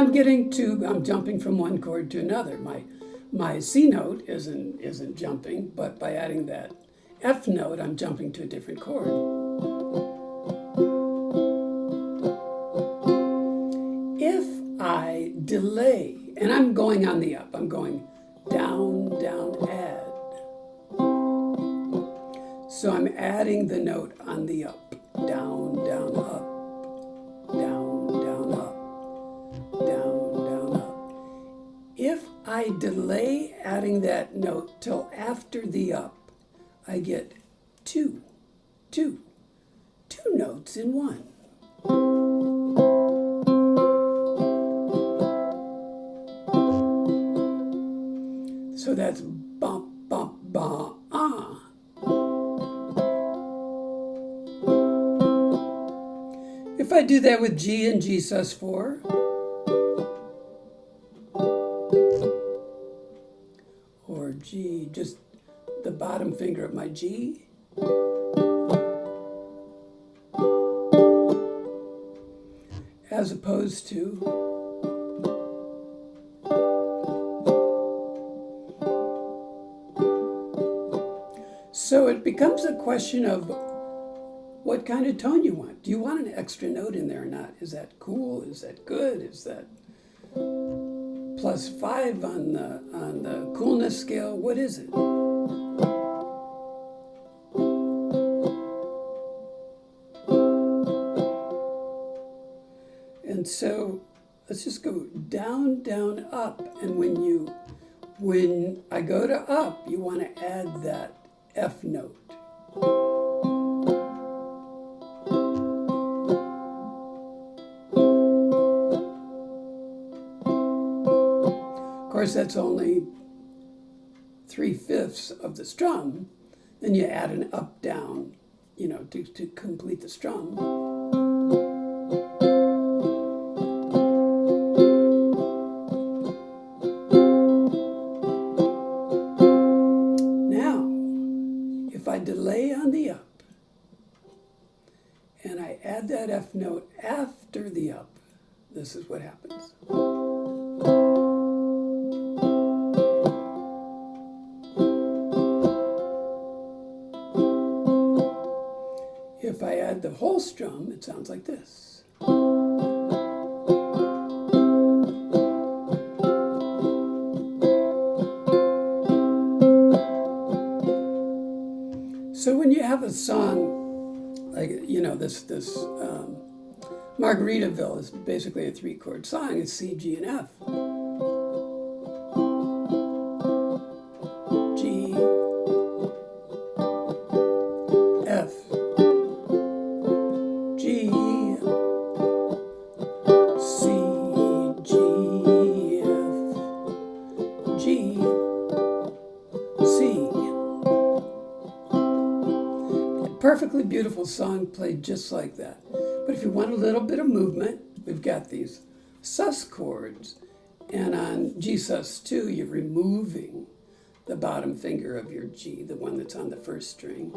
I'm jumping from one chord to another. My C note isn't jumping, but by adding that F note, I'm jumping to a different chord. If I delay, and I'm going on the up, I'm going down, down, add. So I'm adding the note on the up, down, down, up, down, down, up, down, down, up. If I delay adding that note till after the up, I get two notes in one. So that's bump, bump, ba, ah. If I do that with G and G sus4, or G, just the bottom finger of my G, as opposed to so it becomes a question of what kind of tone you want. Do you want an extra note in there or not? Is that cool? Is that good? Is that +5 on the coolness scale? What is it? And so let's just go down, down, up. And when I go to up, you want to add that F note. Of course, that's only 3/5 of the strum. Then you add an up, down, to complete the strum. If I delay on the up, and I add that F note after the up, this is what happens. If I add the whole strum, it sounds like this. So when you have a song like, this Margaritaville is basically a 3-chord song. It's C, G, and F. G, F, G, C, G, F, G, C. Perfectly beautiful song played just like that. But if you want a little bit of movement, we've got these sus chords. And on G sus2, you're removing the bottom finger of your G, the one that's on the first string.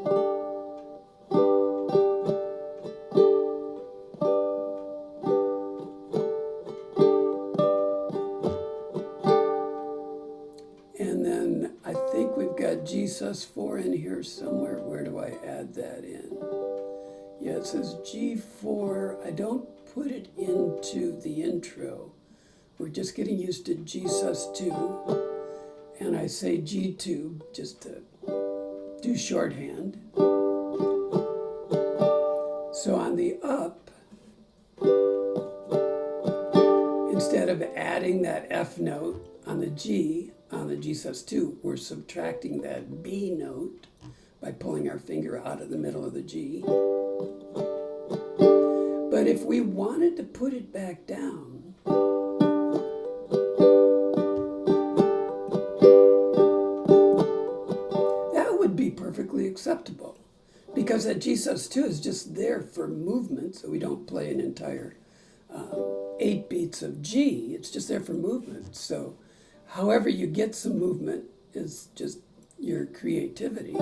And then I think we've got G sus4 in here somewhere. Where do I add that in? Yeah, it says G4. I don't put it into the intro. We're just getting used to G sus2. And I say G2 just to do shorthand. So on the up, instead of adding that F note on the G sus2, we're subtracting that B note by pulling our finger out of the middle of the G. But if we wanted to put it back down, that would be perfectly acceptable, because that G sus2 is just there for movement, so we don't play an entire 8 beats of G. It's just there for movement. So however you get some movement is just your creativity.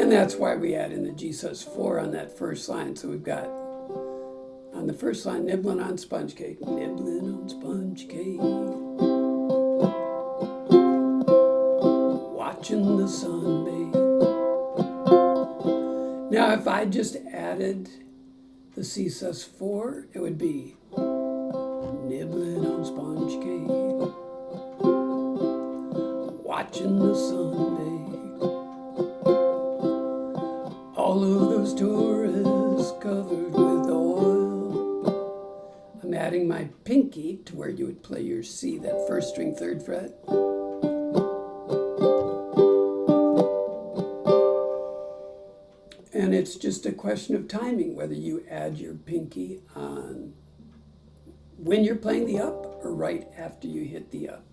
And that's why we add in the G sus4 on that first line. So we've got on the first line, nibbling on sponge cake, nibbling on sponge cake, watching the sun bathe. Now, if I just added the C sus4, it would be nibbling on sponge cake, watching the sun bathe. All of those tourists covered with oil. I'm adding my pinky to where you would play your C, that first string, third fret. And it's just a question of timing, whether you add your pinky on when you're playing the up or right after you hit the up.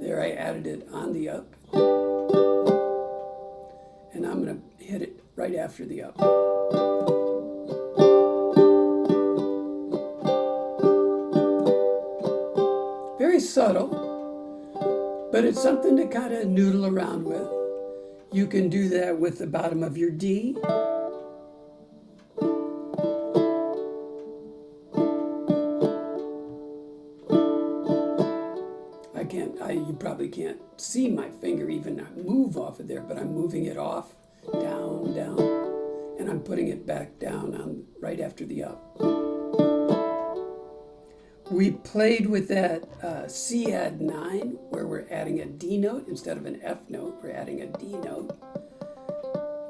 There, I added it on the up. And I'm going to hit it right after the up. Very subtle, but it's something to kind of noodle around with. You can do that with the bottom of your D. You probably can't see my finger even move off of there, but I'm moving it off, down, down, and I'm putting it back down on right after the up. We played with that C add 9, where we're adding a D note instead of an F note. We're adding a D note.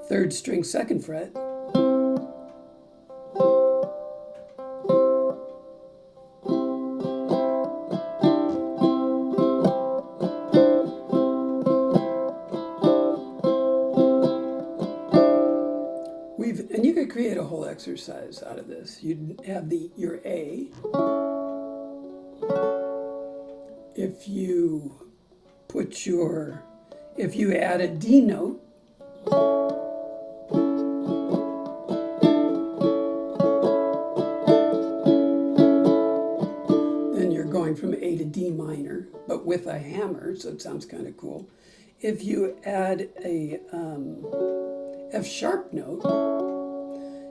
Third string, second fret. And you could create a whole exercise out of this. You'd have your A. If you add a D note, then you're going from A to D minor, but with a hammer, so it sounds kind of cool. If you add a F sharp note,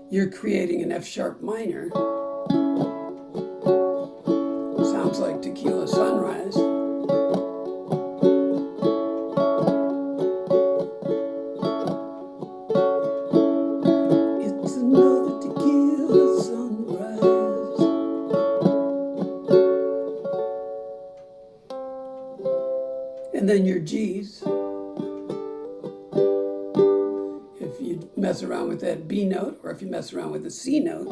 you're creating an F sharp minor. Sounds like Tequila Sunrise. It's another tequila sunrise. And then your G's. If you mess around with that B note, or if you mess around with the C note,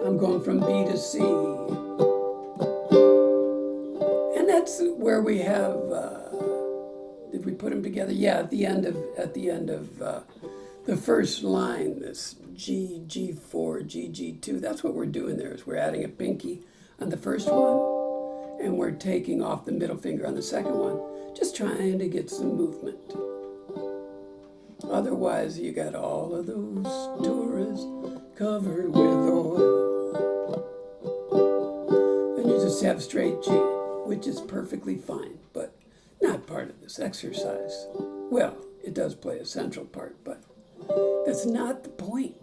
I'm going from B to C. And that's where we have, did we put them together? Yeah, at the end of the first line, this G, G4, G, G2, that's what we're doing there, is we're adding a pinky on the first one, and we're taking off the middle finger on the second one, just trying to get some movement. Otherwise, you got all of those tourists covered with oil. Then you just have straight G, which is perfectly fine, but not part of this exercise. Well, it does play a central part, but that's not the point.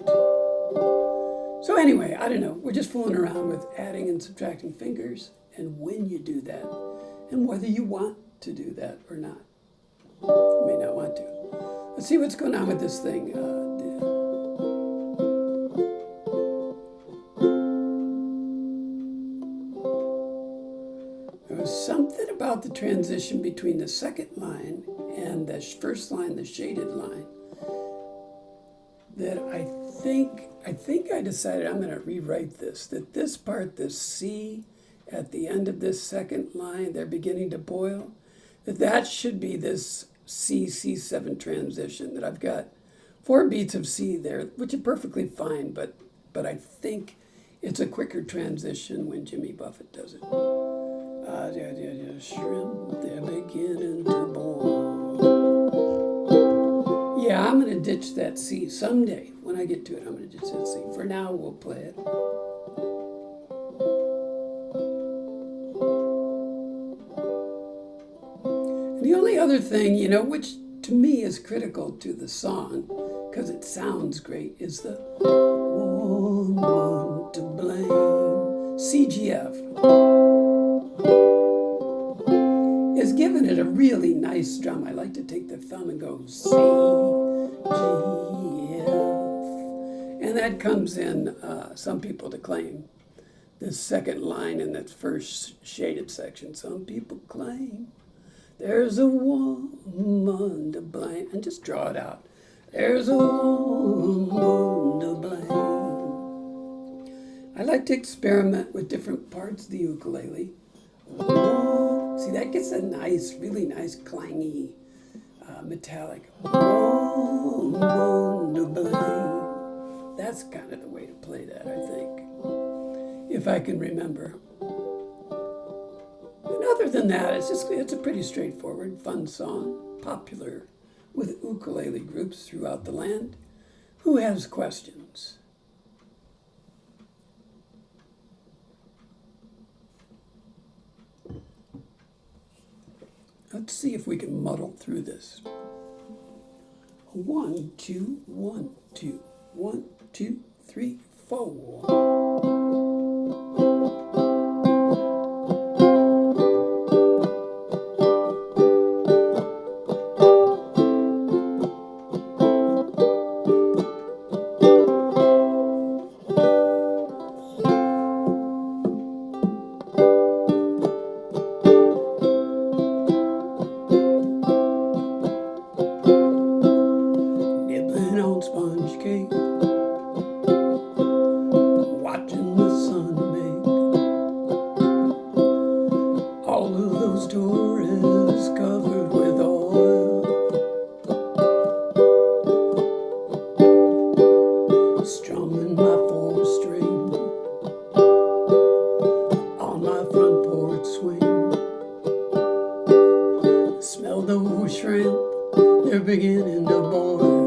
So anyway, I don't know, we're just fooling around with adding and subtracting fingers, and when you do that, and whether you want to do that or not. You may not want to. Let's see what's going on with this thing. There was something about the transition between the second line and the first line, the shaded line, that I think I decided I'm going to rewrite this, that this part, this C at the end of this second line, they're beginning to boil, that should be this C, C7 transition, that I've got 4 beats of C there, which are perfectly fine, but I think it's a quicker transition when Jimmy Buffett does it. Shrimp, they're beginning to boil. Yeah, I'm going to ditch that C someday. When I get to it, I'm going to ditch that C. For now, we'll play it. And the only other thing, which to me is critical to the song, because it sounds great, is the one to blame. CGF is giving it a really nice strum. I like to take the thumb and go C, G, F. And that comes in, some people to claim, the second line in that first shaded section. Some people claim there's a woman to blame. And just draw it out. There's a woman to blame. I like to experiment with different parts of the ukulele. See, that gets a nice, really nice clangy, metallic. Woman to blame. That's kind of the way to play that, I think, if I can remember. And other than that, it's a pretty straightforward, fun song, popular with ukulele groups throughout the land. Who has questions? Let's see if we can muddle through this. 1, 2, 1, 2, 1, 2, 3, 4. Strumming my 4-string on my front porch swing. Smell those shrimp, they're beginning to boil.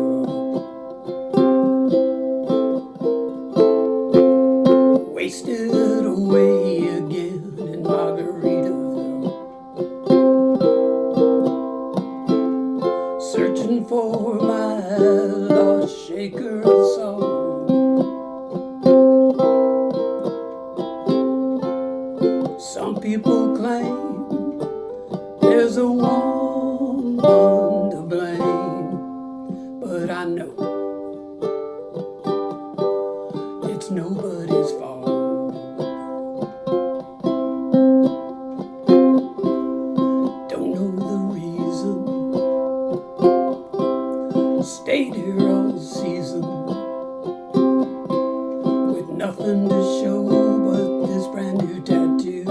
Wasted away again in Margaritaville, searching for my lost shaker of soul. Some people claim there's a woman to blame, but I know it's nobody's fault. Don't know the reason, stayed here all season with nothing to show but this brand new tattoo.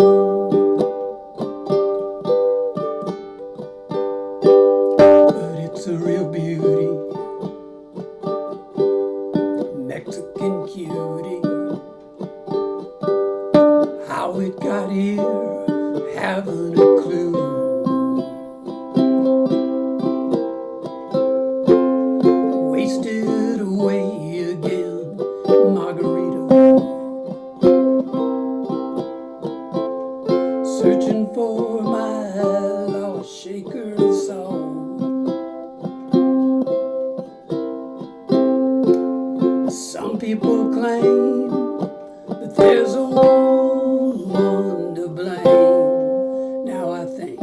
But it's a real beauty, Mexican cutie. How it got here, haven't a clue. Wasted away again, Margaritaville, searching for my lost shaker of soul. Some people claim that there's a woman to blame. Now I think,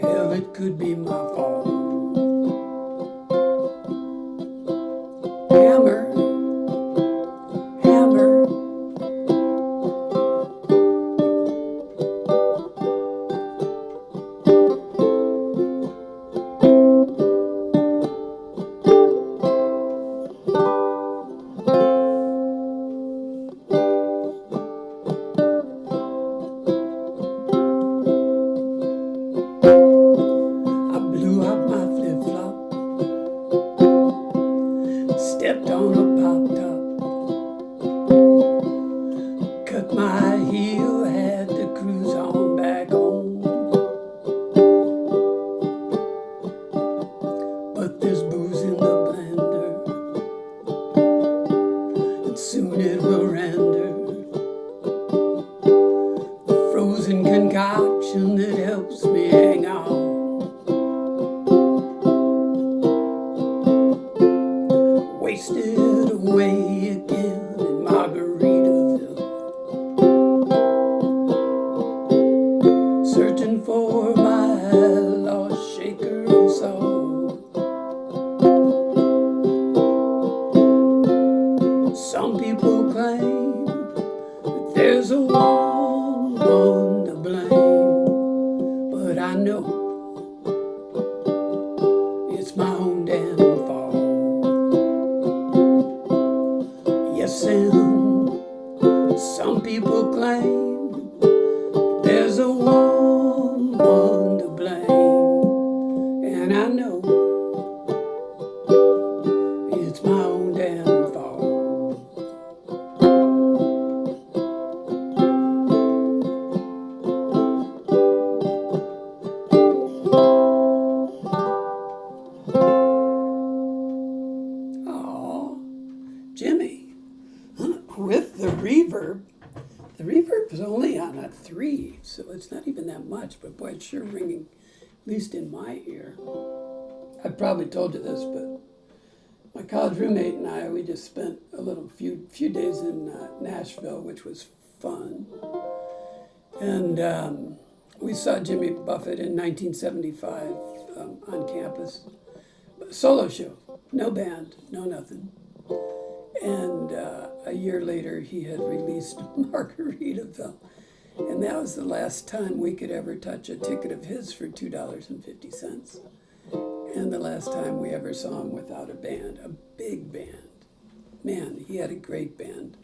hell, it could be my fault. Hammer, hammer. I blew up my flip-flop, stepped on a pop-top, cut my heel, had to cruise on back home. But there's booze in the blender, and soon it will render the frozen concoction that helps me hang on. for my lost shaker of soul. Some people claim that there's a one to blame, but I know it's my own damn fault. Yes, and some people claim there's a one to blame, and I know it's my own damn fault. Oh, Jimmy, with the reverb. The reverb is only on a 3, so it's not even that much, but boy, it's sure ringing, at least in my ear. I've probably told you this, but my college roommate and I, we just spent a few days in Nashville, which was fun. And we saw Jimmy Buffett in 1975 on campus. Solo show, no band, no nothing. And a year later, he had released Margaritaville. And that was the last time we could ever touch a ticket of his for $2.50. And the last time we ever saw him without a band, a big band. Man, he had a great band.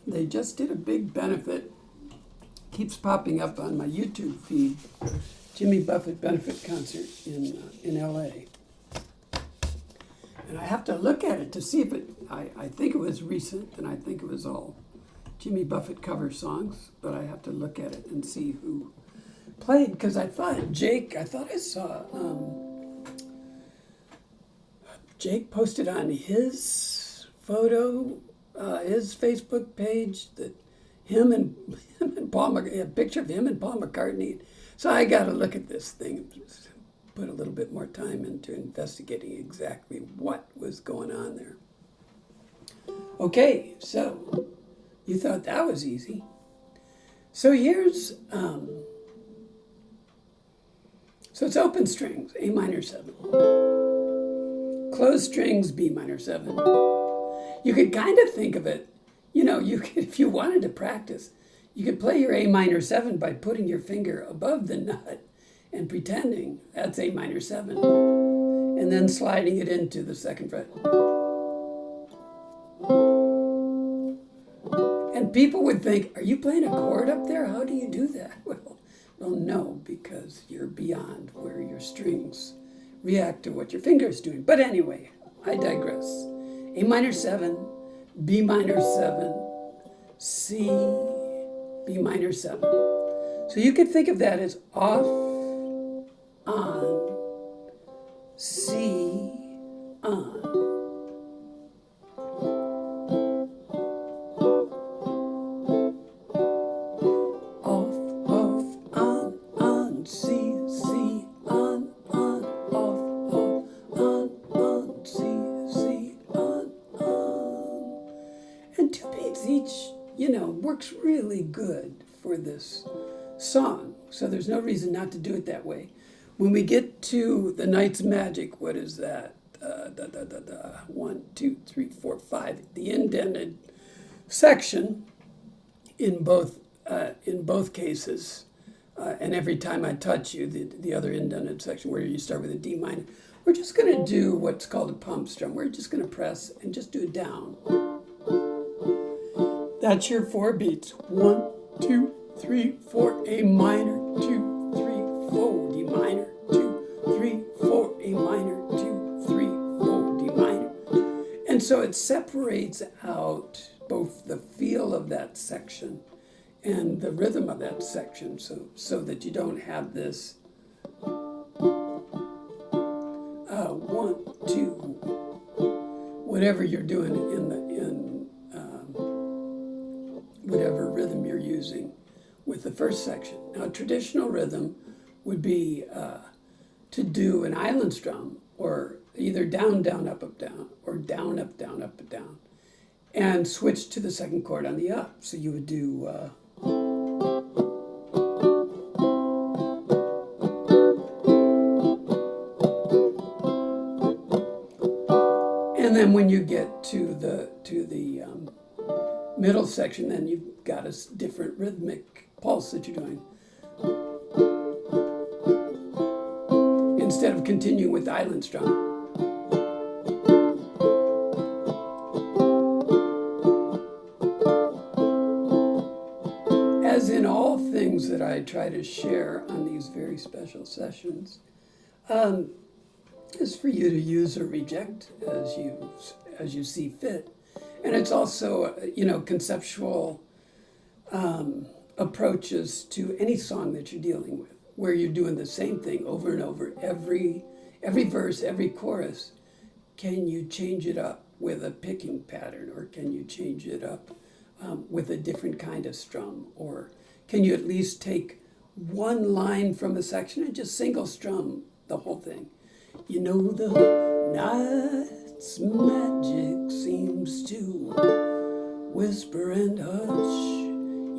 They just did a big benefit. Keeps popping up on my YouTube feed. Jimmy Buffett benefit concert in L.A. And I have to look at it to see if I think it was recent, and I think it was all Jimmy Buffett cover songs, but I have to look at it and see who played, because I thought I saw Jake posted on his photo, his Facebook page, that him and Paul, a picture of him and Paul McCartney. So I got to look at this thing, put a little bit more time into investigating exactly what was going on there. Okay, so you thought that was easy. So here's, so it's open strings, A minor 7. Closed strings, B minor 7. You could kind of think of it, you could, if you wanted to practice, you could play your A minor 7 by putting your finger above the nut and pretending that's A minor 7, and then sliding it into the 2nd fret. And people would think, are you playing a chord up there? How do you do that? Well, no, because you're beyond where your strings react to what your finger's doing. But anyway, I digress. A minor 7, B minor 7, C, B minor 7. So you could think of that as off, on, C, on. Off, on, C, on, off, on, C, on. And 2 beats each, works really good for this song. So there's no reason not to do it that way. When we get to the Night's Magic, what is that? 1, 2, 3, 4, 5. The indented section in both cases, and every time I touch you, the other indented section where you start with a D minor, we're just going to do what's called a pump strum. We're just going to press and just do it down. That's your 4 beats. 1, 2, 3, 4, A minor, 2, 3, 4, D minor, 2, 3, 4, A minor, 2, 3, 4, D minor. And so it separates out both the feel of that section and the rhythm of that section, so that you don't have this 1, 2, whatever you're doing in whatever rhythm you're using with the first section. Now, traditional rhythm would be to do an island strum, or either down, down, up, down, or down, up, down, up, down. and switch to the second chord on the up. So you would do, and then when you get to the middle section, then you've got a different rhythmic pulse that you're doing. Instead of continuing with the island strum. As in all things that I try to share on these very special sessions, is for you to use or reject as you see fit. And it's also, conceptual approaches to any song that you're dealing with, where you're doing the same thing over and over, every verse, every chorus. Can you change it up with a picking pattern, or can you change it up with a different kind of strum? Or can you at least take one line from a section and just single strum the whole thing? You know the night's magic seems to whisper and hush.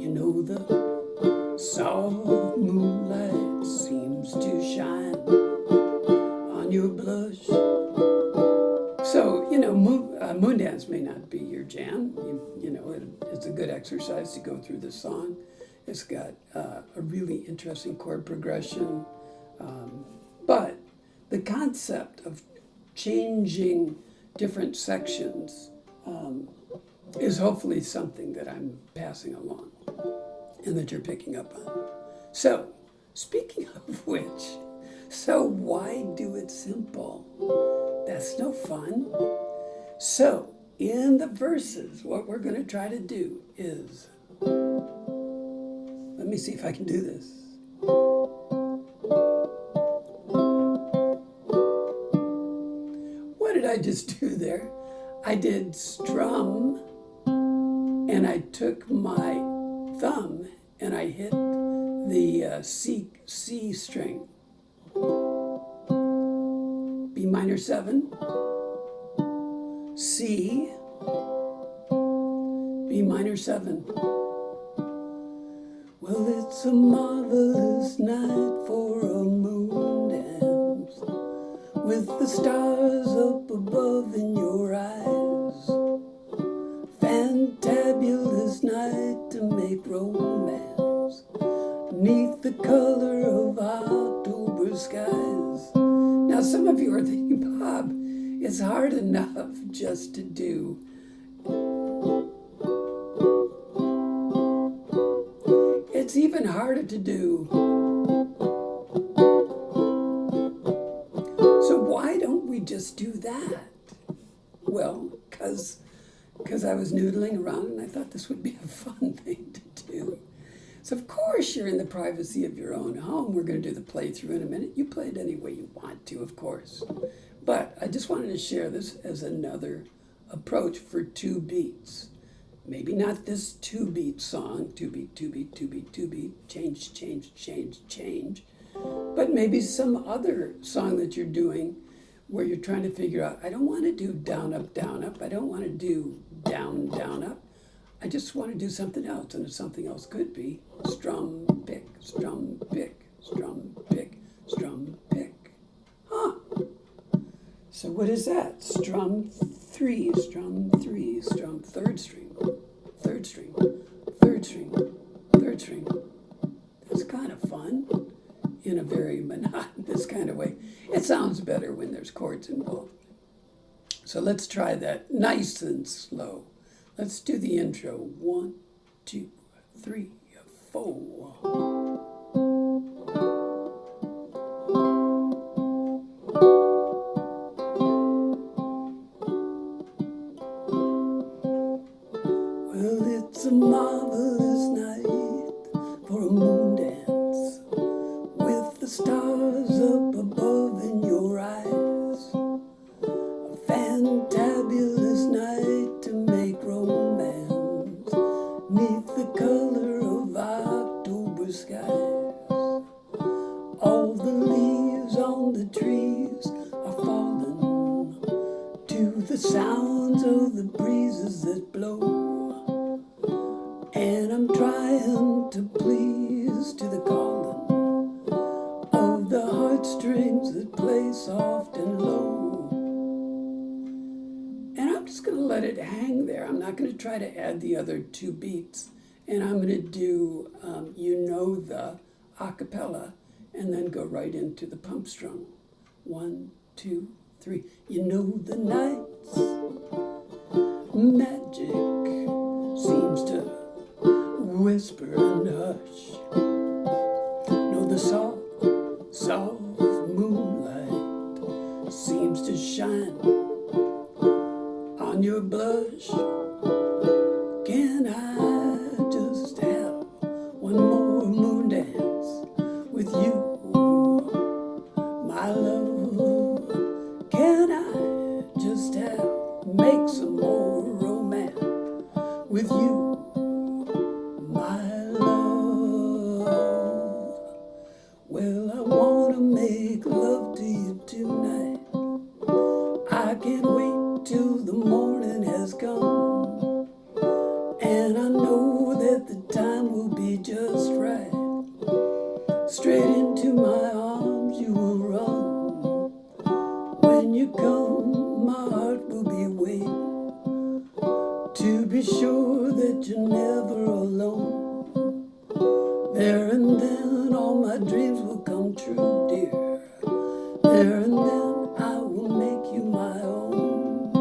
You know the soft moonlight seems to shine on your blush. So, moon dance may not be your jam. It's a good exercise to go through the song. It's got a really interesting chord progression. But the concept of changing different sections is hopefully something that I'm passing along and that you're picking up on. So, speaking of which, so why do it simple? That's no fun. So, in the verses, what we're going to try to do is, let me see if I can do this. What did I just do there? I did strum, and I took my thumb and I hit the C string. B minor 7, C, B minor 7. Well, it's a marvelous night for a moon dance, with the stars up above in your eyes. Fantabulous night to make romance, neath the color of October skies. Now, some of you are thinking, Bob, it's hard enough just to do. It's even harder to do. So why don't we just do that? Well, because I was noodling around and I thought this would be a fun thing to do. So of course you're in the privacy of your own home. We're going to do the playthrough in a minute. You play it any way you want to, of course. But I just wanted to share this as another approach for 2 beats. Maybe not this 2-beat song, 2-beat, 2-beat, 2-beat, 2-beat, change, change, change, change. But maybe some other song that you're doing where you're trying to figure out, I don't want to do down, up, down, up. I don't want to do down, down, up. I just want to do something else. And something else could be strum, pick, strum, pick, strum, pick, strum, pick. Huh. So what is that? Strum 3, strum 3, strum 3rd string, 3rd string, 3rd string, 3rd string. That's kind of fun in a very monotonous kind of way. It sounds better when there's chords involved. So let's try that nice and slow. Let's do the intro. 1, 2, 3, 4. Well, it's a marvelous night for a moon dance, with the stars up above in your eyes. A fantabulous night to make romance, neath the color of October skies. All the leaves on the trees are falling to the sounds of the breezes that blow. blow, and I'm trying to please to the calling of the heartstrings that play soft and low. And I'm just going to let it hang there. I'm not going to try to add the other two beats. And I'm going to do You Know The a cappella and then go right into the pump strum. 1, 2, 3. You know the night's magic seems to whisper and hush. No, the soft, soft moonlight seems to shine on your blush. Can I just have one more moon dance with you, my love? Can I just make some more romance with you, my love? Well, I want to make love to you tonight. I can't wait till the morning has come, and I know that the time will be just right. Straight into my arms you will run. When you come, my heart will be waiting to be sure that you're never alone. There and then all my dreams will come true, dear. There and then I will make you my own.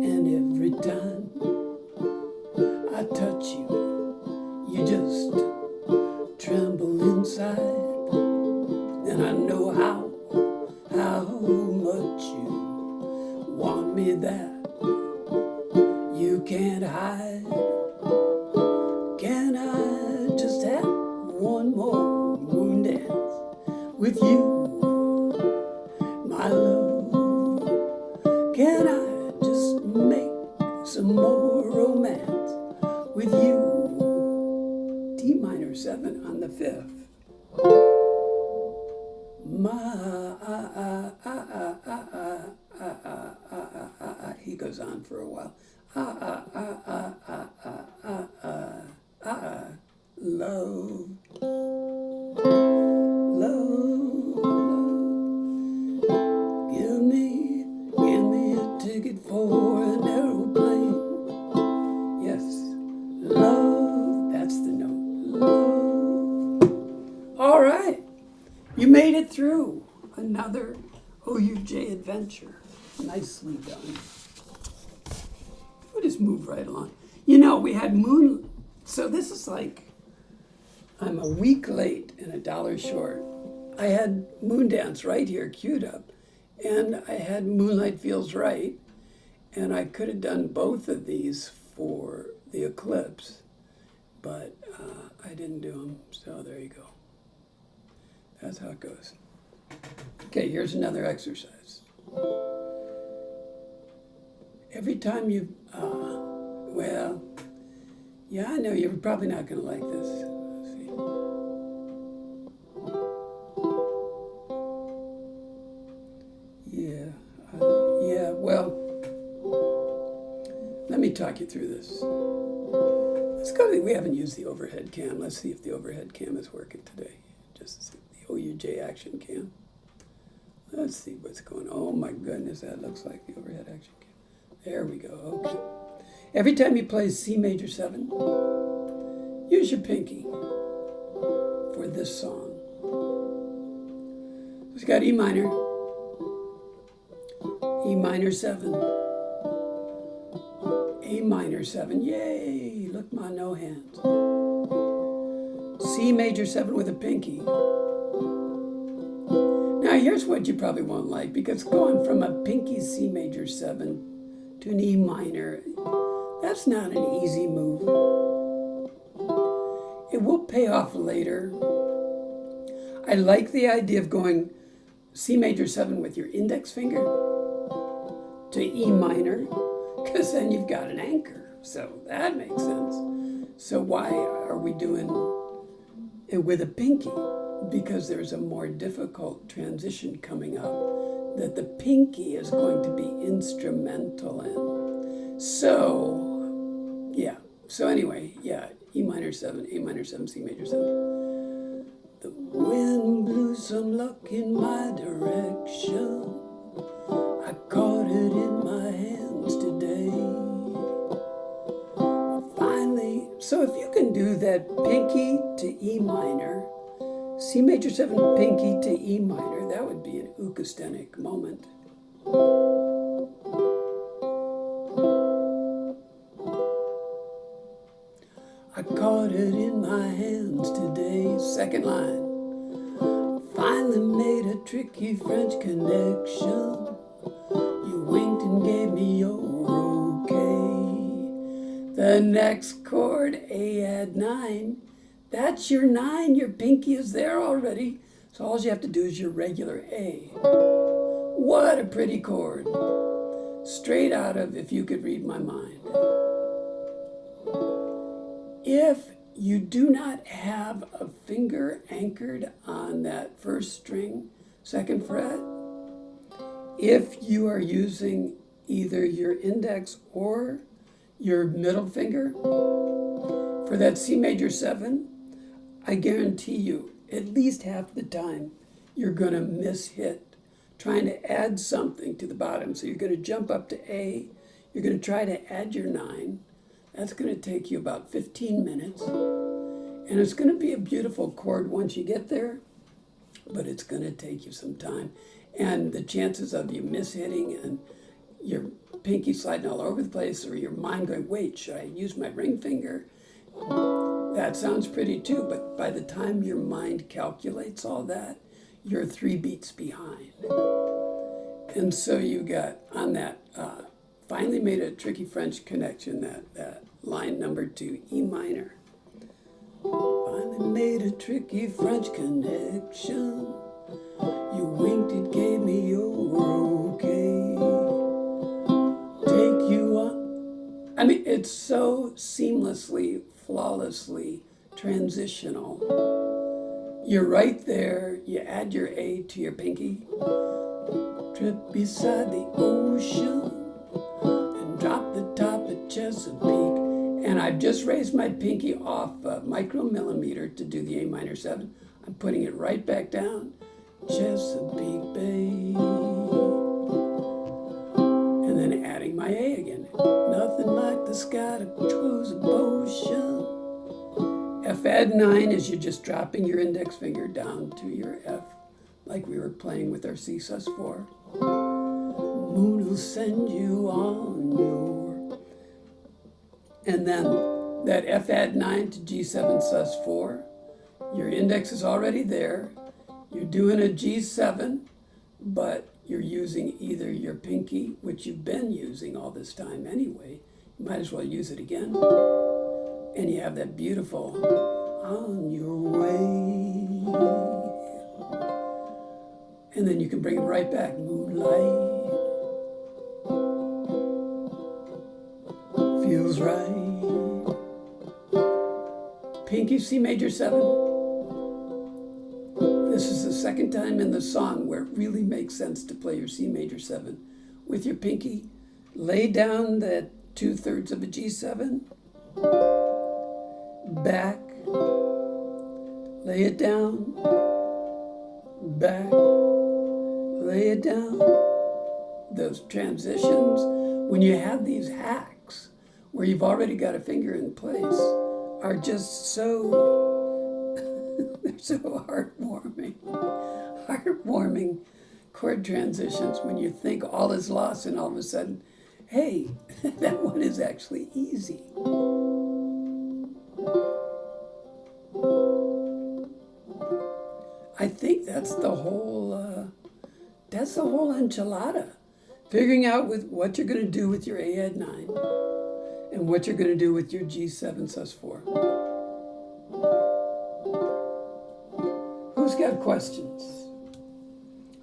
And every time I touch you, you just tremble inside. And I know how much you want me, that you can't hide. Can I just have one more moon dance with you, my love? Can I just make some more romance with you? D minor 7 on the 5th. He goes on for a while. Love, love, love. Give me a ticket for an aeroplane. Yes, love. That's the note. Love. All right. You made it through another OUJ adventure. Nicely done. We'll just move right along. You know, we had moon, so this is like, I'm a week late and $1 short. I had Moondance right here queued up, and I had Moonlight Feels Right, and I could have done both of these for the eclipse, but I didn't do them, so there you go. That's how it goes. Okay, here's another exercise. Every time you, well, yeah, I know you're probably not going to like this. Let's see. Yeah, well, let me talk you through this. Let's go to, we haven't used the overhead cam. Let's see if the overhead cam is working today. Just to see. OUJ action cam. Let's see what's going on. Oh my goodness, that looks like the overhead action cam. There we go. Okay. Every time you play C major 7, use your pinky for this song. It's got E minor, E minor 7, A minor 7. Yay! Look, my no hands. C major 7 with a pinky. Now here's what you probably won't like, because going from a pinky C major 7 to an E minor, that's not an easy move. It will pay off later. I like the idea of going C major 7 with your index finger to E minor, because then you've got an anchor. So that makes sense. So why are we doing it with a pinky? Because there's a more difficult transition coming up that the pinky is going to be instrumental in. So Yeah. So anyway, yeah, E minor 7, A minor 7, C major 7. The wind blew some luck in my direction. I caught it in my hands today. Finally, so if you can do that pinky to E minor, C major 7 pinky to E minor, that would be an acoustic moment. I caught it in my hands today. Second line. Finally made a tricky French connection. You winked and gave me your okay. The next chord, A add 9. That's your 9. Your pinky is there already. So all you have to do is your regular A. What a pretty chord. Straight out of If You Could Read My Mind. If you do not have a finger anchored on that first string, second fret, if you are using either your index or your middle finger, for that C major 7, I guarantee you, at least half the time, you're going to miss-hit trying to add something to the bottom. So you're going to jump up to A, you're going to try to add your 9. That's going to take you about 15 minutes. And it's going to be a beautiful chord once you get there, but it's going to take you some time. And the chances of you mishitting and your pinky sliding all over the place, or your mind going, wait, should I use my ring finger? That sounds pretty too, but by the time your mind calculates all that, you're 3 beats behind. And so you got on that, finally made a tricky French connection, that line number 2, E minor. Finally made a tricky French connection. You winked, it gave me your okay. Take you on. I mean, it's so seamlessly, flawlessly transitional. You're right there. You add your A to your pinky. Trip beside the ocean and drop the top at Chesapeake. And I've just raised my pinky off a micromillimeter to do the A minor 7. I'm putting it right back down. Chesapeake Bay. And then adding my A again. Nothing like the sky to cruise a ocean. F add 9 is you're just dropping your index finger down to your F, like we were playing with our C sus4. Moon will send you on your... And then that F add 9 to G7 sus4. Your index is already there. You're doing a G7, but you're using either your pinky, which you've been using all this time anyway. You might as well use it again. And you have that beautiful on your way. And then you can bring it right back. Moonlight feels right. Pinky C major 7. This is the second time in the song where it really makes sense to play your C major 7 with your pinky. Lay down that 2/3 of a G7. Back, lay it down, back, lay it down. Those transitions, when you have these hacks where you've already got a finger in place, are just so, they're so heartwarming chord transitions when you think all is lost and all of a sudden, hey, that one is actually easy. I think that's the whole enchilada. Figuring out with what you're going to do with your A add 9 and what you're going to do with your G7 sus4. Who's got questions?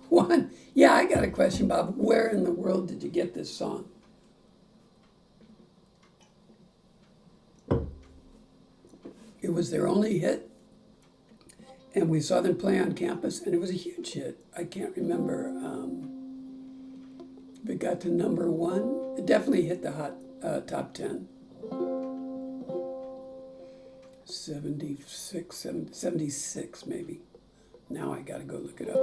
One, yeah, I got a question, Bob. Where in the world did you get this song? It was their only hit. And we saw them play on campus, and it was a huge hit. I can't remember if it got to number 1. It definitely hit the hot top 10. 76 maybe. Now I gotta go look it up.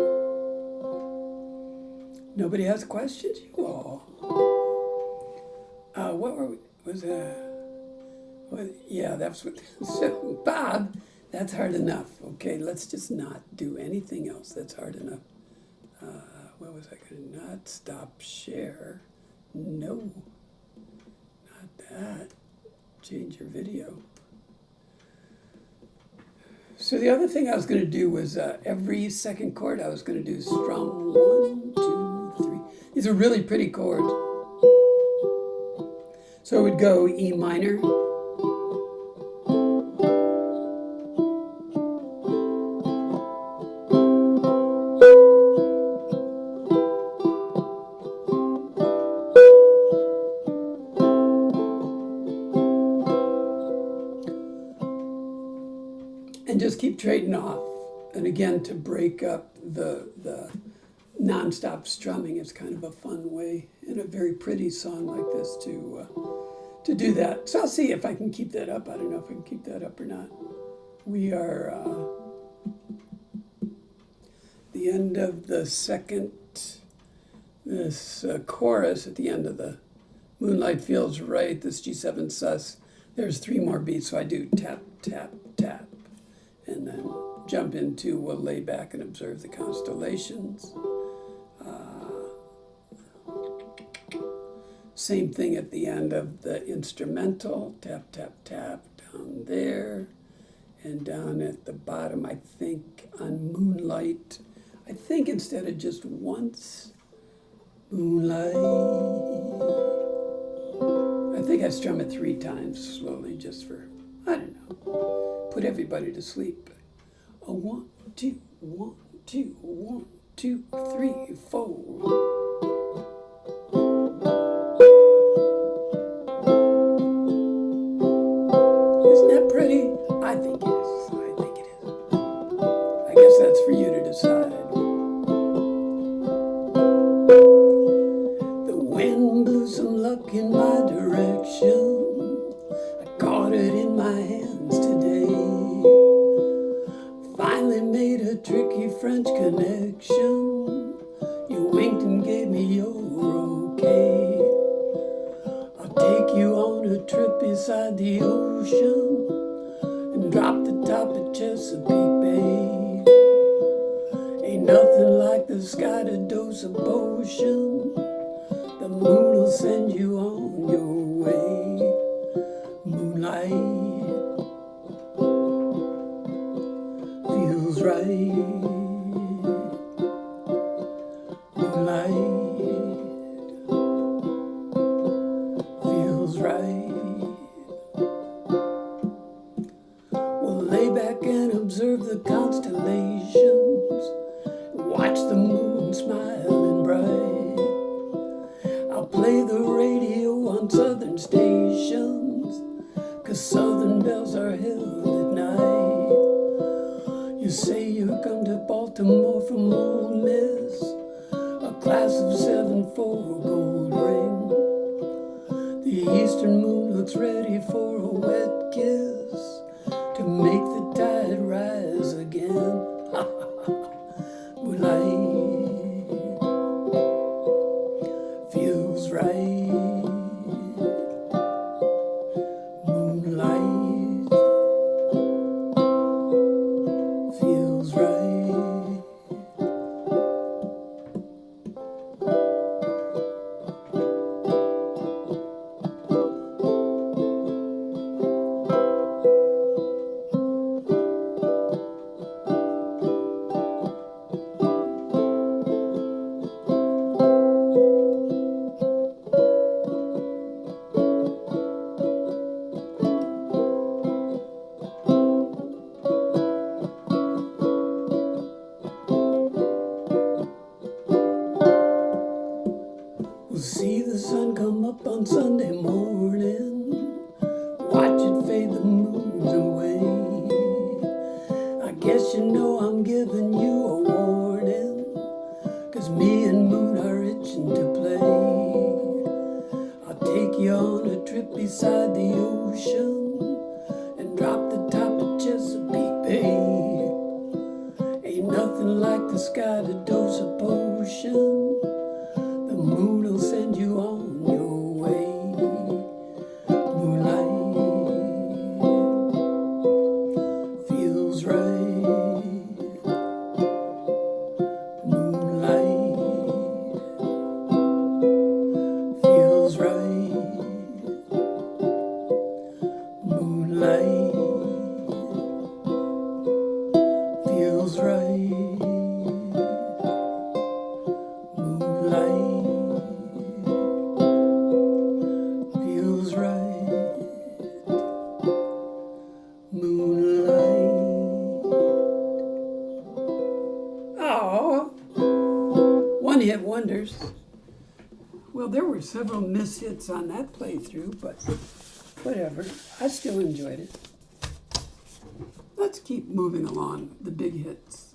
Nobody has questions? You all. What were we, was yeah, that's what, so Bob, that's hard enough. Okay, let's just not do anything else. That's hard enough. What was I gonna, not stop share? No, not that. Change your video. So the other thing I was going to do was every second chord I was going to do strum 1, 2, 3. These are really pretty chords. So it would go E minor, and just keep trading off. And again, to break up the non-stop strumming is kind of a fun way in a very pretty song like this to do that. So I'll see if I can keep that up. I don't know if I can keep that up or not. We are the end of the second, this chorus at the end of the Moonlight Feels Right, this G7 sus. There's 3 more beats, so I do tap, tap, tap, and then jump into we'll lay back and observe the constellations. Same thing at the end of the instrumental, tap, tap, tap, down there, and down at the bottom, I think, on Moonlight, I think instead of just once, Moonlight, I think I strum it 3 times slowly just for, I don't know, put everybody to sleep. A 1, 2, 1, 2, 1, 2, 3, 4. Isn't that pretty? I think it is. I think it is. I guess that's for you to decide. The wind blew some luck in my direction. I caught it in my hands today. Finally made a tricky French connection. You winked and gave me your okay. I'll take you on a trip beside the ocean and drop the top of Chesapeake Bay. Ain't nothing like the sky to dose a potion. The moon will send you on your way. Moonlight feels right. Moonlight feels right. We'll lay back and observe the constellations, watch the moon smiling bright. I'll play the radio on southern stations, 'cause southern bells are held at night. You say you come to Baltimore from Ole Miss, a class of 7 for a gold ring. The eastern moon looks ready for a wet kiss to make the tide rise again. Moonlight feels right. Moonlight feels right. We'll see the sun come up on Sunday morning, watch it fade the moons away. I guess you know I'm giving you a warning, 'cause me and moon are itching to play. I'll take you on a trip beside the ocean and drop the top of Moonlight. Oh, one-hit wonders. Well, there were several mishits on that playthrough, but whatever. I still enjoyed it. Let's keep moving along. The big hits.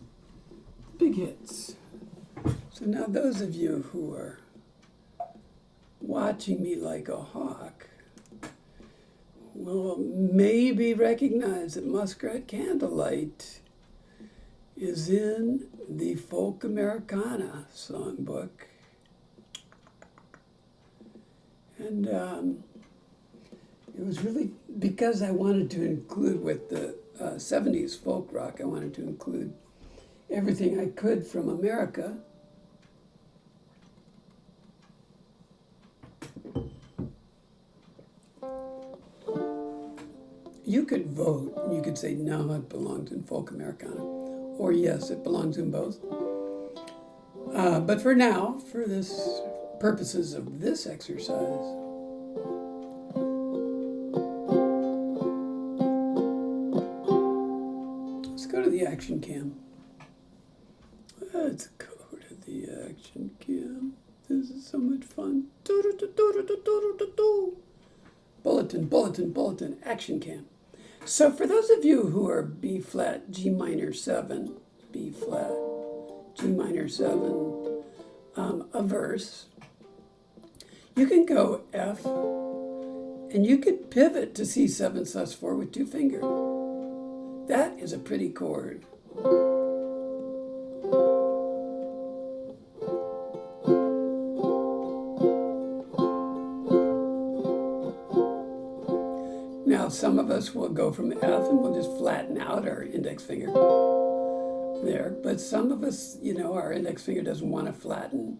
The big hits. So now those of you who are watching me like a hawk will maybe recognize that Muskrat Candlelight is in the Folk Americana songbook. And it was really because I wanted to include with the 70s folk rock, I wanted to include everything I could from America. You could vote. You could say, no, it belongs in folk Americana. Or yes, it belongs in both. But for now, for this purposes of this exercise, let's go to the action cam. Let's go to the action cam. This is so much fun. Bulletin, bulletin, bulletin, action cam. So for those of you who are B flat, G minor 7, B flat, G minor 7, averse, you can go F, and you could pivot to C7 sus4 with 2 fingers. That is a pretty chord. Now, some of us will go from F and we'll just flatten out our index finger there. But some of us, you know, our index finger doesn't want to flatten.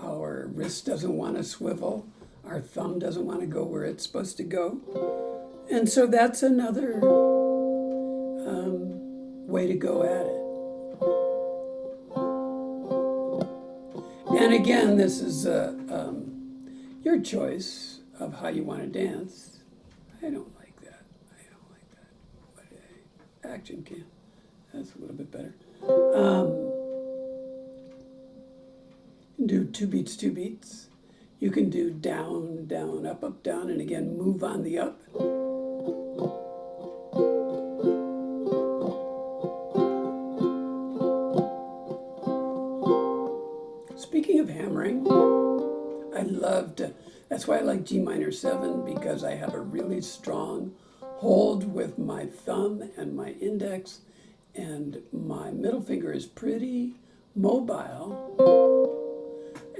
Our wrist doesn't want to swivel. Our thumb doesn't want to go where it's supposed to go. And so that's another way to go at it. And again, this is your choice of how you want to dance. I don't like that. I don't like that. What action cam. That's a little bit better. Do 2 beats, 2 beats. You can do down, down, up, down, and again move on the up. Speaking of hammering, I love to, that's why I like G minor 7, because I have a really strong hold with my thumb and my index, and my middle finger is pretty mobile.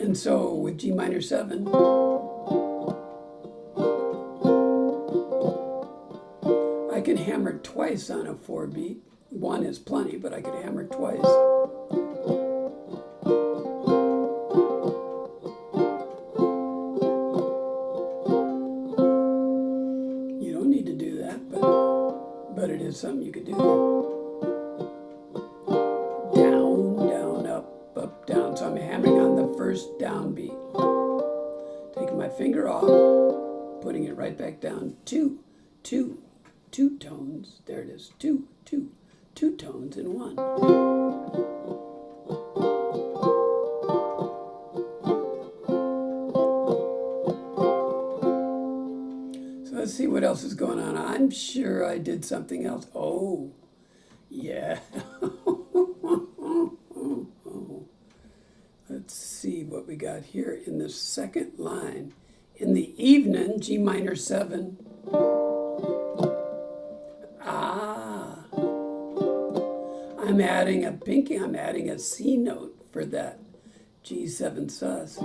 And so with G minor 7, I can hammer twice on a 4 beat. 1 is plenty, but I could hammer twice. You don't need to do that, but it is something you could do. Down, down, up, down. So I'm hammering on the first down beat. Taking my finger off, putting it right back down. 2 tones. There it is. 2 tones in 1. So let's see what else is going on. I'm sure I did something else. Oh, yeah. Let's see what we got here in the second line. In the evening, G minor 7. I'm adding a pinky, I'm adding a C note for that G7 sus.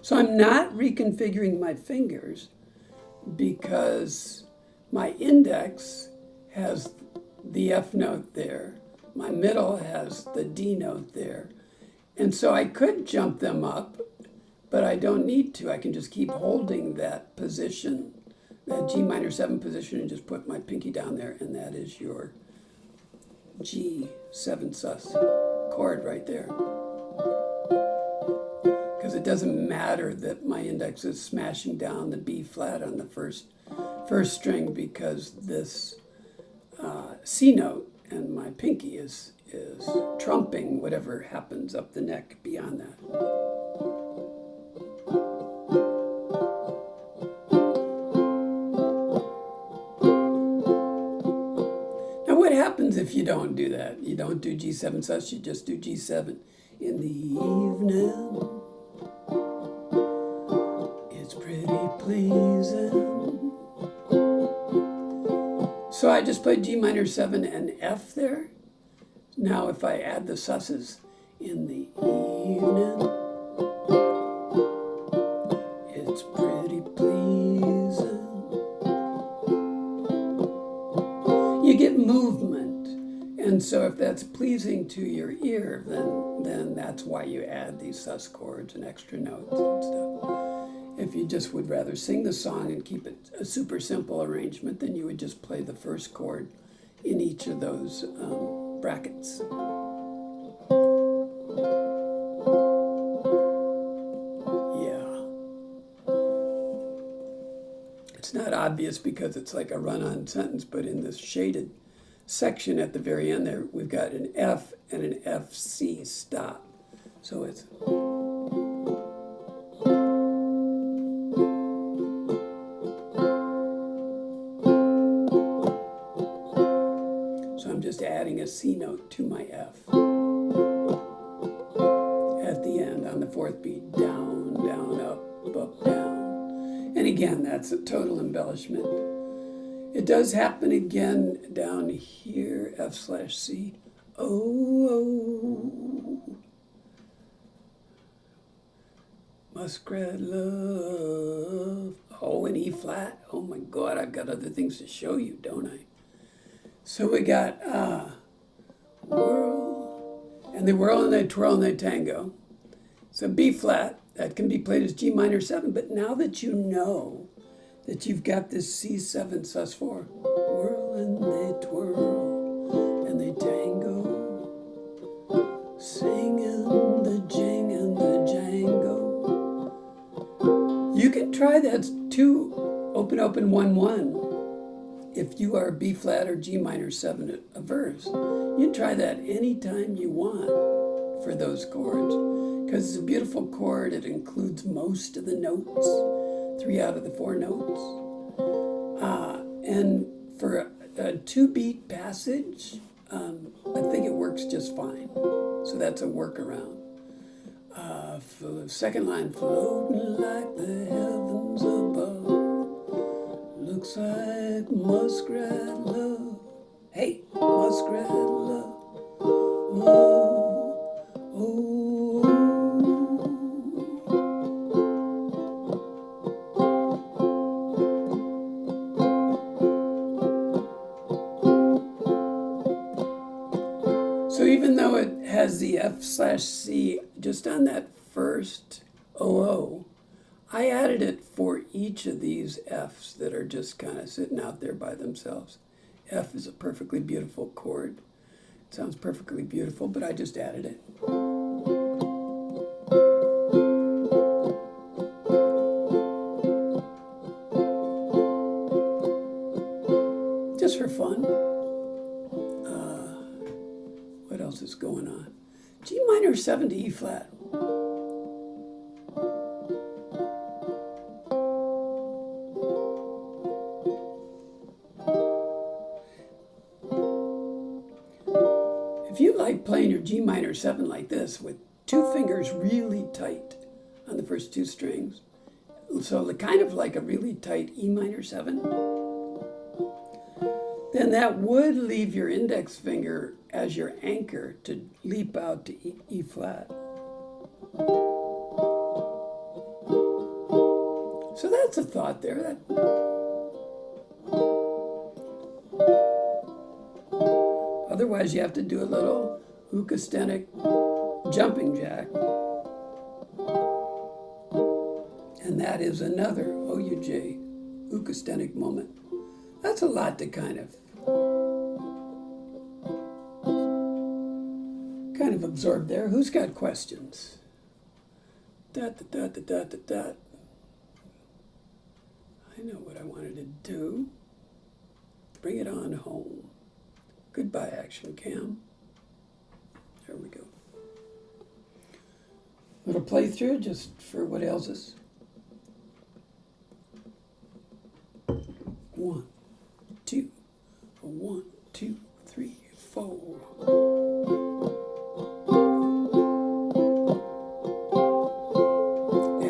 So I'm not reconfiguring my fingers because my index has the F note there. My middle has the D note there. And so I could jump them up, but I don't need to. I can just keep holding that position, that G minor 7 position, and just put my pinky down there, and that is your G7 sus chord right there. Because it doesn't matter that my index is smashing down the B flat on the first first string because this C note and my pinky is trumping whatever happens up the neck beyond that. Now what happens if you don't do that? You don't do G7 sus, you just do G7. In the evening, it's pretty pleasing. So I just played G minor 7 and F there. Now if I add the susses, in the evening, it's pretty pleasing. You get movement. And so if that's pleasing to your ear, then that's why you add these sus chords and extra notes and stuff. If you just would rather sing the song and keep it a super simple arrangement, then you would just play the first chord in each of those brackets. Yeah. It's not obvious because it's like a run-on sentence, but in this shaded section at the very end there, we've got an F and an FC stop. So it's... I'm just adding a C note to my F. At the end on the fourth beat, down, down, up, down. And again, that's a total embellishment. It does happen again down here, F/C. Oh, muskrat love. Oh, and E flat. Oh my God, I've got other things to show you, don't I? So we got whirl, and they whirl and they twirl and they tango. So B flat, that can be played as G minor 7, but now that you know that you've got this C7 sus4, whirl and they twirl and they tango, singing the jing and the jango. You can try that 2 open, open, 1, 1. If you are B flat or G minor 7 a verse, you try that anytime you want for those chords, because it's a beautiful chord. It includes most of the notes, 3 out of the 4 notes. And for a 2-beat passage, I think it works just fine. So that's a workaround. For the second line, floating like the heavens above. Looks like muskrat love. Hey, muskrat love. Oh, oh. So even though it has the F/C just on that first OO, I added it for each of these Fs that are just kind of sitting out there by themselves. F is a perfectly beautiful chord. It sounds perfectly beautiful, but I just added it. Just for fun. What else is going on? G minor 7 to E flat. If you like playing your G minor 7 like this with 2 fingers really tight on the first 2 strings, so kind of like a really tight E minor 7, then that would leave your index finger as your anchor to leap out to E flat. So that's a thought there. Otherwise, you have to do a little acoustic jumping jack. And that is another OUJ acoustic moment. That's a lot to kind of absorb there. Who's got questions? Dot, dot, dot, dot, dot, dot. I know what I wanted to do. Bring it on home. Goodbye, action cam. There we go. Little playthrough just for what ails us. 1, 2, 1, 2, 3, 4.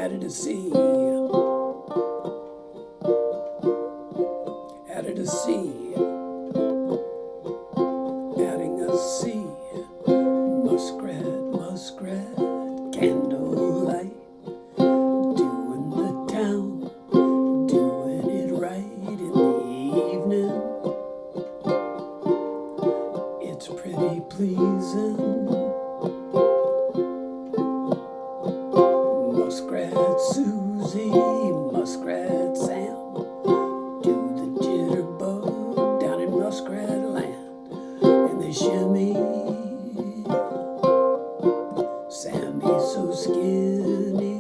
Added a C. Added a C. Adding a C. Muskrat, muskrat, candlelight. Doing the town, doing it right in the evening. It's pretty pleasing. Muskrat Susie, Muskrat Sam, do the jitterbug down in Muskrat Land. And they shimmy, Sammy's so skinny.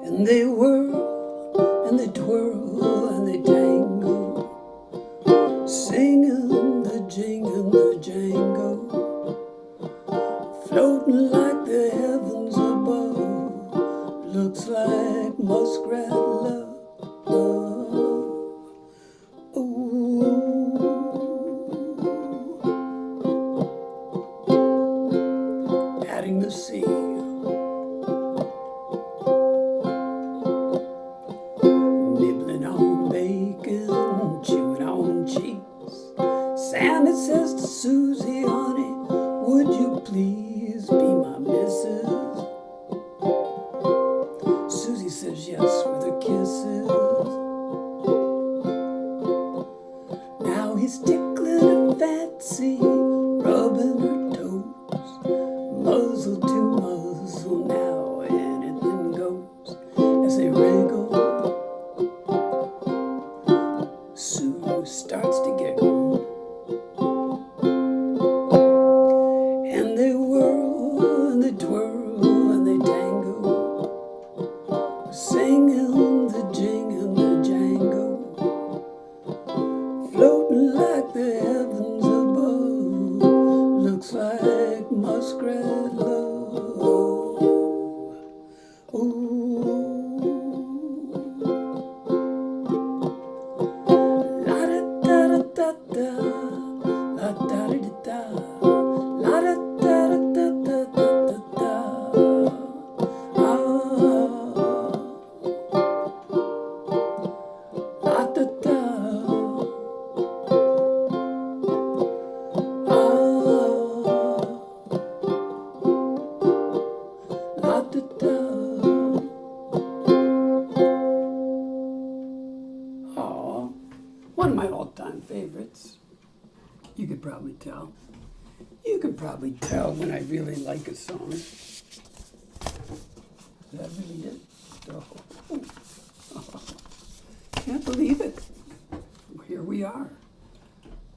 And they whirl, and they twirl, and they tango, singing the jing and the jango, floating like the heavens above. Looks like muskrat love. Adding the C. Nibbling on bacon, chewing on cheese. Sammy says to Susie, honey, would you please be my missus? Susie says yes with her kisses. Now he's tickling her fancy, rubbing her toes, muzzle to muzzle, now anything goes. As they wriggle, Sue starts to giggle. And they whirl, and they twirl, and they tango, singing the jing and the jango, floating like the heavens above. Looks like muskrat love. Ooh. La da da da da da, la da da da da, la da da da da da da da. Ah, la da da. Ah, la da da. Aw, one of my all-time favorites. You could probably tell. You can probably tell when I really like a song. Is that really it? Oh. Can't believe it. Here we are.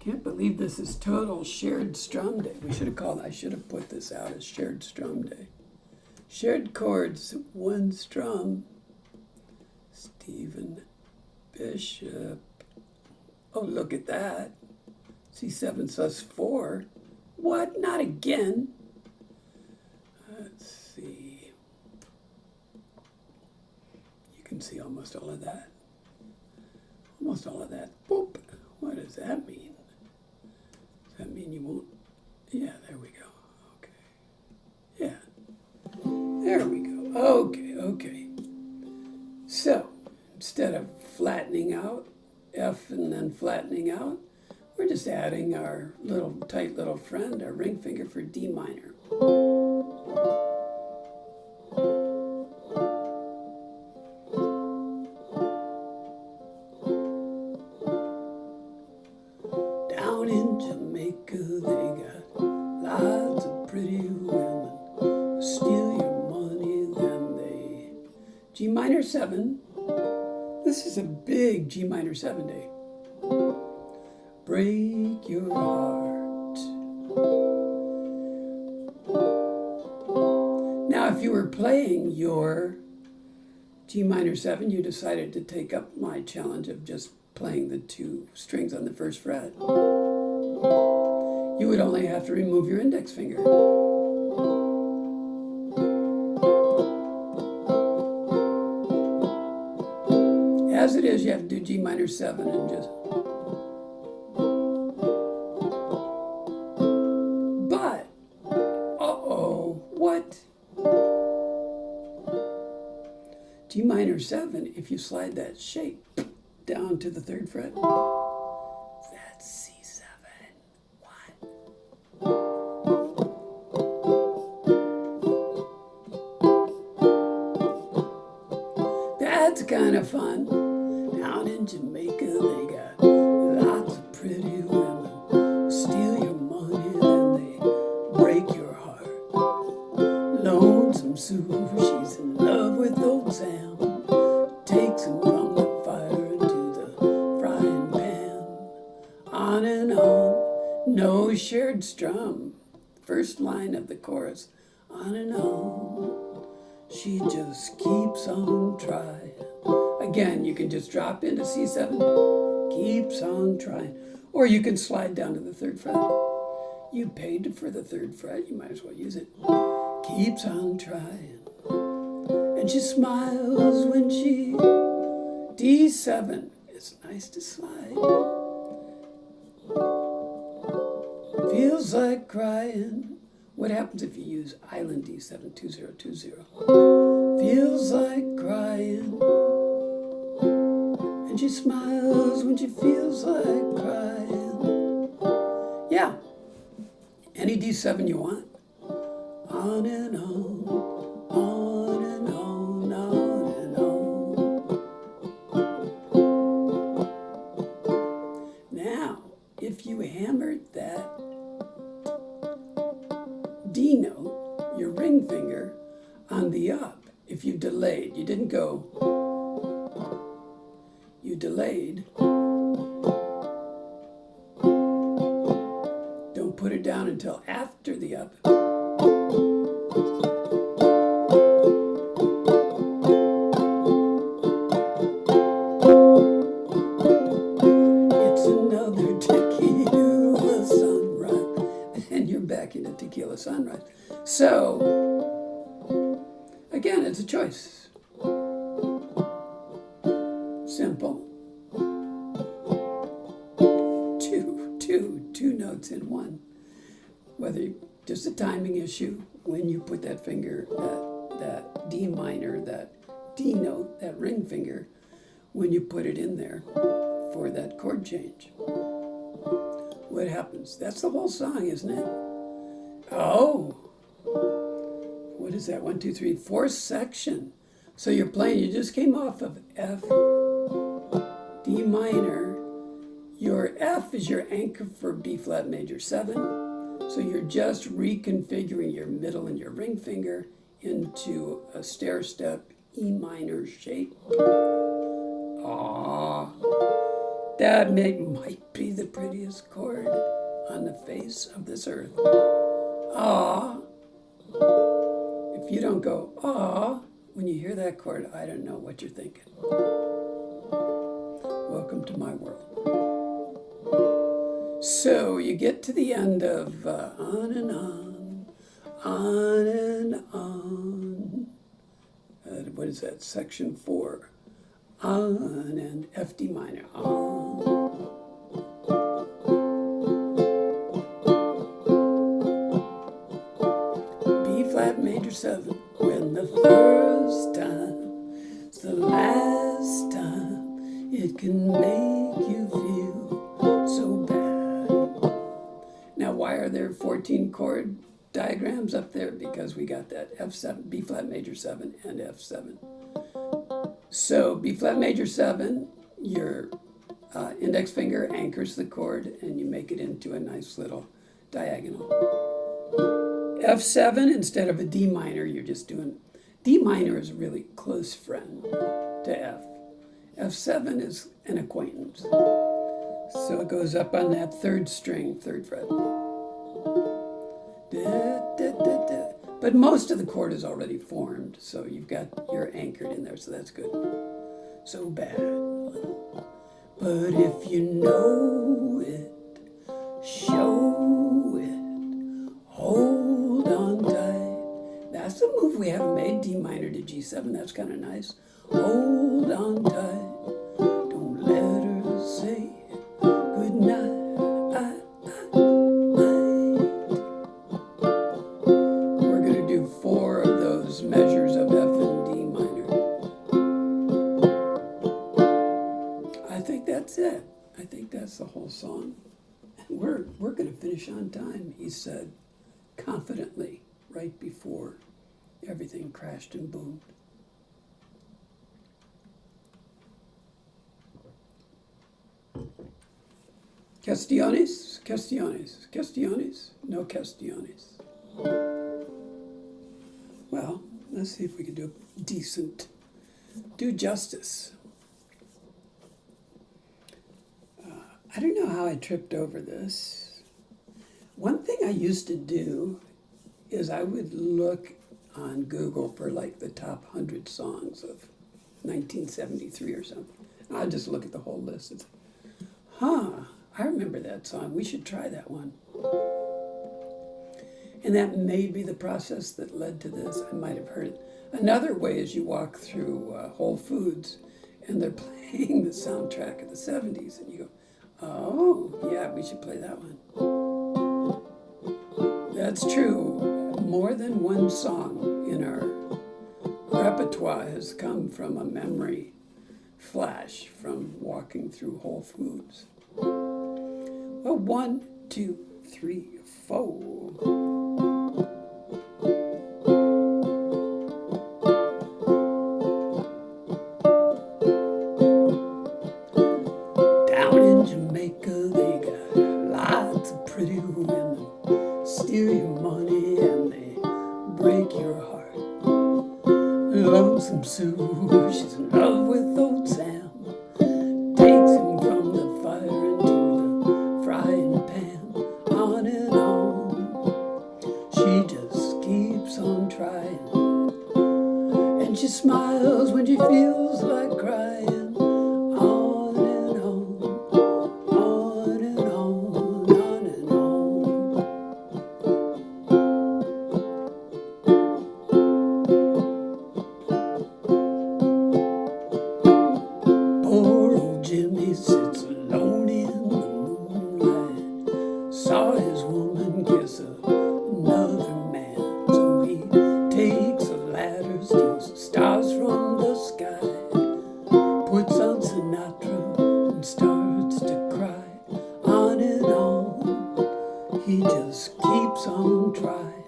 Can't believe this is total shared strum day. I should have put this out as shared strum day. Shared chords, one strum. Stephen Bishop. Oh, look at that. C7 sus4. What? Not again. Let's see. You can see almost all of that. Almost all of that. Boop. What does that mean? Does that mean you won't? Yeah, there we go. Okay. Yeah. There we go. Okay. So, instead of flattening out, F and then flattening out, we're just adding our little tight little friend, our ring finger for D minor. Down in Jamaica they got lots of pretty women who steal your money, then they... G minor 7. This is a big G minor 7 day. Break your heart. Now, if you were playing your G minor 7, you decided to take up my challenge of just playing the 2 strings on the 1st fret. You would only have to remove your index finger. As it is, you have to do G minor 7 and just... But, uh-oh, what? G minor 7, if you slide that shape down to the 3rd fret, that's C7. What? That's kind of fun. Down in Jamaica, they got lots of pretty women who steal your money, then they break your heart. Lonesome Sue, she's in love with old Sam, takes him from the fire into the frying pan. On and on, no shared strum. First line of the chorus. On and on, she just keeps on trying. Again, you can just drop into C7, keeps on trying. Or you can slide down to the 3rd fret. You paid for the 3rd fret, you might as well use it. Keeps on trying. And she smiles when she D7. It's nice to slide. Feels like crying. What happens if you use Island D7, 2020? Feels like crying. And she smiles when she feels like crying. Yeah, any D7 you want. On and on, on and on, on and on. Now, if you hammered that D note, your ring finger, on the up, if you delayed, you didn't go, you delayed, don't put it down until after the up. It's another tequila sunrise, and you're back in a tequila sunrise. So, again, it's a choice. Simple. Two notes in one. Whether just a timing issue when you put that finger, that D minor, that D note, that ring finger, when you put it in there for that chord change. What happens? That's the whole song, isn't it? Oh, what is that? 1, 2, 3, 4th section. So you're playing, you just came off of F, D minor. Your F is your anchor for B flat major 7. So you're just reconfiguring your middle and your ring finger into a stair step E minor shape. Ah, that might be the prettiest chord on the face of this earth. Ah, if you don't go ah when you hear that chord, I don't know what you're thinking. Welcome to my world. So you get to the end of on and on, on and on. What is that? Section 4. On and F D minor. On. B flat major 7. When the first time is the last time, it can make you feel so bad. Now, why are there 14 chord diagrams up there? Because we got that F7, B flat major 7, and F7. So B flat major 7, your index finger anchors the chord, and you make it into a nice little diagonal. F7, instead of a D minor, you're just doing, D minor is a really close friend to F. F7 is an acquaintance. So it goes up on that 3rd string, 3rd fret. Da, da, da, da. But most of the chord is already formed, so you're anchored in there, so that's good. So bad. But if you know it, show it, hold on tight. That's a move we haven't made, D minor to G7, that's kind of nice. Hold on tight, don't let her say good night. We're going to do 4 of those measures of F and D minor. I think that's it. I think that's the whole song. We're going to finish on time, he said, confidently, right before everything crashed and boomed. Questiones? Questiones? Questiones? No questiones. Well, let's see if we can do justice. I don't know how I tripped over this. One thing I used to do is I would look on Google for like the top 100 songs of 1973 or something. I'd just look at the whole list and say, I remember that song. We should try that one. And that may be the process that led to this. I might have heard it. Another way is you walk through Whole Foods and they're playing the soundtrack of the 70s and you go, oh, yeah, we should play that one. That's true. More than one song in our repertoire has come from a memory flash from walking through Whole Foods. Well, 1, 2, 3, 4. Down in Jamaica, they got lots of pretty women, steal your money and they break your heart. Lonesome Sue, she's in love with old Sam, takes him from the fire into the frying pan, on and on. She just keeps on trying, and she smiles when she feels like crying. On and on, on and on, on and on. Poor old Jimmy sits alone in the moonlight, saw his woman kiss another man, so he takes a ladder, steals the stars from the sky, puts on Sinatra and starts to cry. On and on, he just keeps on trying,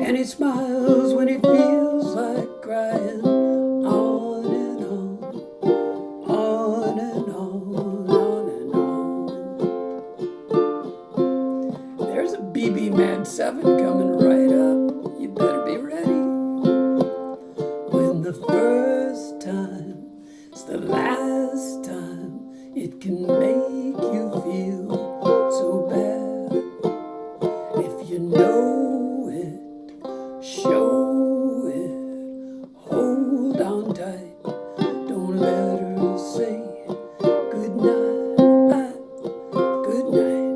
and he smiles when he feels like crying. On and on, on and on, on and on. There's a BB Mad 7 coming right up. You better be ready. When the first time is the last time, it can make you feel so bad. If you know it, show it, hold on tight, don't let her say good night, good night.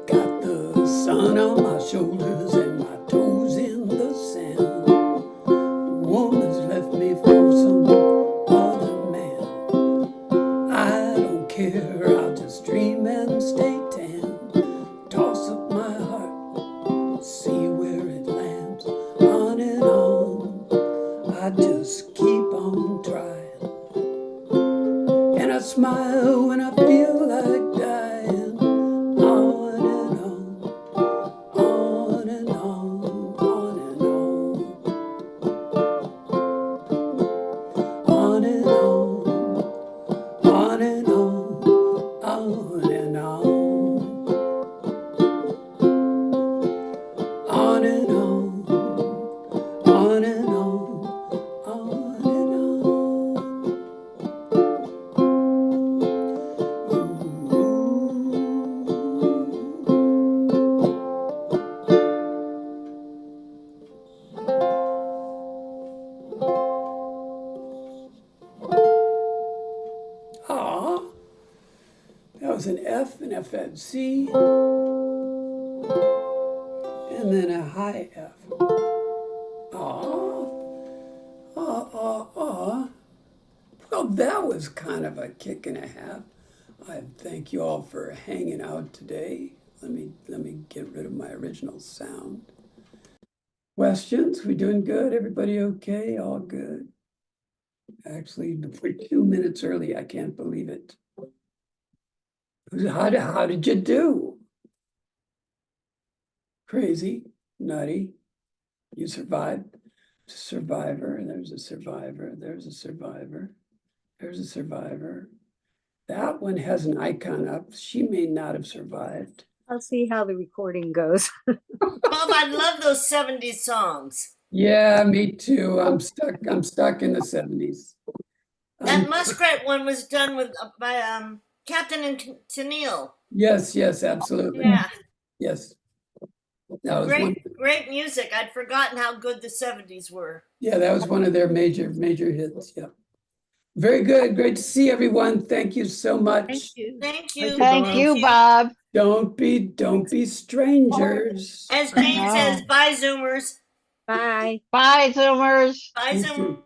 Got the sun on my shoulders and my toes in the sand. Woman's left me for some other man. I don't care, I'll just dream and stay tan. Toss up my heart, see where it lands. On and on, I just keep on trying, and I smile when I feel like dying. On and on, on and on, on and on. On and on, on and on, on and on. On and on, on and on, on and on. was an F, an F flat C, and then a high F. Ah, Well, that was kind of a kick and a half. I thank you all for hanging out today. Let me get rid of my original sound. Questions? We doing good? Everybody okay? All good? Actually, we're 2 minutes early. I can't believe it. How did you do? Crazy, nutty. You survived. Survivor. There's a survivor. There's a survivor. There's a survivor. That one has an icon up. She may not have survived. I'll see how the recording goes. Bob, I love those 70s songs. Yeah, me too. I'm stuck in the 70s. That Muskrat one was done with by Captain and Tenille. Yes, absolutely. Yeah. Yes. That was great music. I'd forgotten how good the 70s were. Yeah, that was one of their major hits. Yeah. Very good. Great to see everyone. Thank you so much. Thank you. Thank you. Thank you, Bob. Don't be strangers. As Jane says, bye Zoomers. Bye. Bye, Zoomers. Bye You Zoomers. too.